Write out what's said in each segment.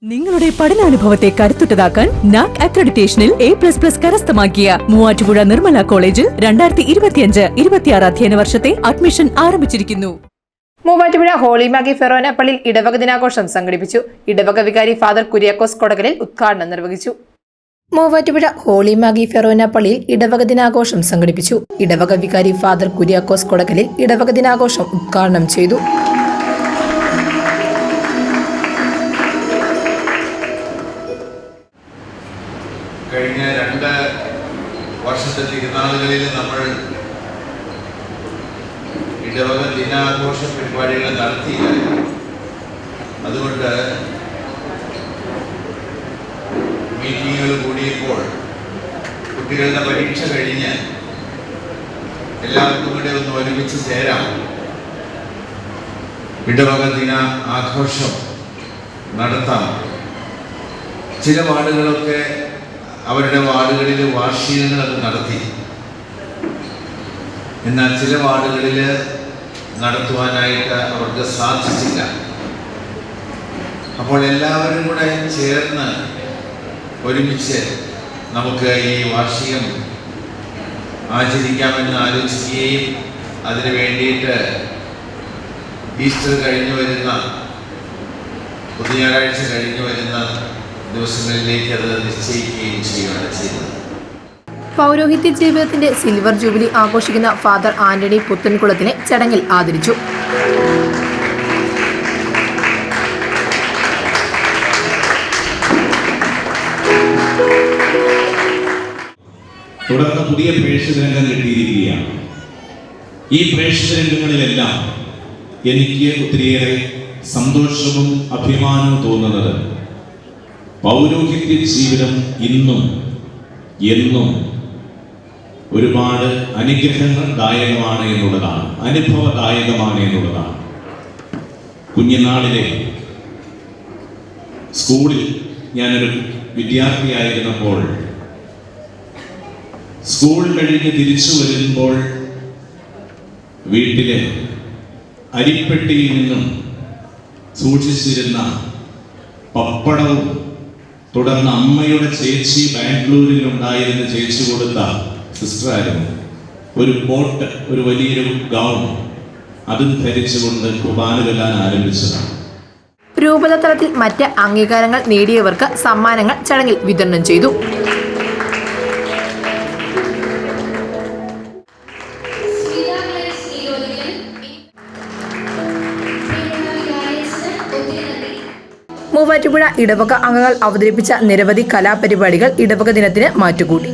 നിങ്ങളുടെ പഠനാനുഭവത്തെ കരുത്തുറ്റതാക്കാൻ NAAC അക്രഡിറ്റേഷനിൽ A++ കരസ്ഥമാക്കിയ മൂവാറ്റുപുഴ നിർമ്മല കോളേജിൽ 2025-26 അധ്യയന വർഷത്തെ അഡ്മിഷൻ ആരംഭിച്ചിരിക്കുന്നു. മൂവാറ്റുപുഴ ഹോളി മാഗി ഫെറോന പള്ളിയിൽ ഇടവക ദിനാഘോഷം സംഘടിപ്പിച്ചു. ഇടവക വികാരി ഫാദർ കുര്യാക്കോസ് കൊടകലിൽ ഉദ്ഘാടനം നിർവഹിച്ചു. മൂവാറ്റുപുഴ ഹോളി മാഗി ഫെറോന പള്ളിയിൽ ഇടവക ദിനാഘോഷം സംഘടിപ്പിച്ചു. ഇടവക വികാരി ഫാദർ കുര്യാക്കോസ് കൊടകലിൽ ഇടവക ദിനാഘോഷം ഉദ്ഘാടനം ചെയ്തു. കഴിഞ്ഞ 2 വർഷത്തെ തിരുനാളുകളിൽ നമ്മൾ ഇടവക ദിനാഘോഷ പരിപാടികൾ നടത്തിയില്ലായിരുന്നു. അതുകൊണ്ട് മീറ്റിങ്ങുകൾ കൂടിയപ്പോൾ കുട്ടികളുടെ പരീക്ഷ കഴിഞ്ഞ് എല്ലാവർക്കും കൂടെ ഒന്ന് ഒരുമിച്ച് ചേരാം, ഇടവക ദിന ആഘോഷം നടത്താം. ചില വാർഡുകളൊക്കെ അവരുടെ വാർഡുകളിൽ വാർഷികങ്ങളൊക്കെ നടത്തി. എന്നാൽ ചില വാർഡുകളിൽ നടത്തുവാനായിട്ട് അവർക്ക് സാധിച്ചില്ല. അപ്പോൾ എല്ലാവരും കൂടെ ചേർന്ന് ഒരുമിച്ച് നമുക്ക് ഈ വാർഷികം ആചരിക്കാമെന്ന് ആലോചിക്കുകയും അതിനു വേണ്ടിയിട്ട് ഈസ്റ്റർ കഴിഞ്ഞു വരുന്ന ഞായറാഴ്ച കഴിഞ്ഞു വരുന്ന ദിവസങ്ങളിലേക്ക് അത് നിശ്ചയിക്കുകയും ചെയ്യുകയാണ് ചെയ്തത്. പൗരോഹിത്യ ജീവിതത്തിന്റെ സിൽവർ ജൂബിലി ആഘോഷിക്കുന്ന ഫാദർ ആന്റണി പുത്തൻകുളത്തിനെ ചടങ്ങിൽ ആദരിച്ചു. തുടർന്ന് പുതിയ പ്രേക്ഷിത രംഗം കിട്ടിയിരിക്കുകയാണ്. ഈ പ്രേക്ഷിത രംഗങ്ങളിലെല്ലാം എനിക്ക് ഒത്തിരിയേറെ സന്തോഷവും അഭിമാനവും തോന്നുന്നത് പൗരോഹിത്യ ജീവിതം ഇന്നും എന്നും ഒരുപാട് അനുഗ്രഹദായകമാണ് എന്നുള്ളതാണ്, അനുഭവദായകമാണ് എന്നുള്ളതാണ്. കുഞ്ഞുനാളിലെ സ്കൂളിൽ ഞാനൊരു വിദ്യാർത്ഥിയായിരുന്നപ്പോൾ സ്കൂൾ കഴിഞ്ഞ് തിരിച്ചു വരുമ്പോൾ വീട്ടിലെ അരിപ്പെട്ടിയിൽ നിന്നും സൂക്ഷിച്ചിരുന്ന പപ്പടവും തുടർന്ന് അമ്മയുടെ ചേച്ചി ബാംഗ്ലൂരിൽ ഉണ്ടായിരുന്ന ചേച്ചി കൊടുത്ത സിസ്റ്ററായിരുന്നു ഒരു കോട്ട്, ഒരു വലിയൊരു ഗൗൺ, അതും ധരിച്ചുകൊണ്ട് കുർബാന ചൊല്ലാൻ ആരംഭിച്ചതാണ്. രൂപത തലത്തിൽ മറ്റ് അംഗീകാരങ്ങൾ നേടിയവർക്ക് സമ്മാനങ്ങൾ ചടങ്ങിൽ വിതരണം ചെയ്തു. മൂവാറ്റുപുഴ ഇടവക അംഗങ്ങൾ അവതരിപ്പിച്ച നിരവധി കലാപരിപാടികൾ ഇടവക ദിനത്തിന് മാറ്റുകൂട്ടി.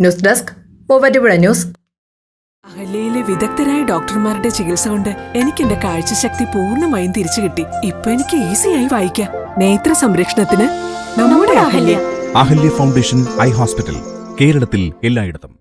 News desk Muvattupuzha news. അഹല്യയിലെ വിദഗ്ധരായ ഡോക്ടർമാരുടെ ചികിത്സ കൊണ്ട് എനിക്ക് എന്റെ കാഴ്ചശക്തി പൂർണ്ണമായും തിരിച്ചു കിട്ടി. ഇപ്പൊ എനിക്ക് ഈസിയായി വായിക്കാം. നേത്ര സംരക്ഷണത്തിന് നമ്മുടെ Ahalya. Ahalya foundation eye hospital, കേരളത്തിൽ എല്ലായിടത്തും.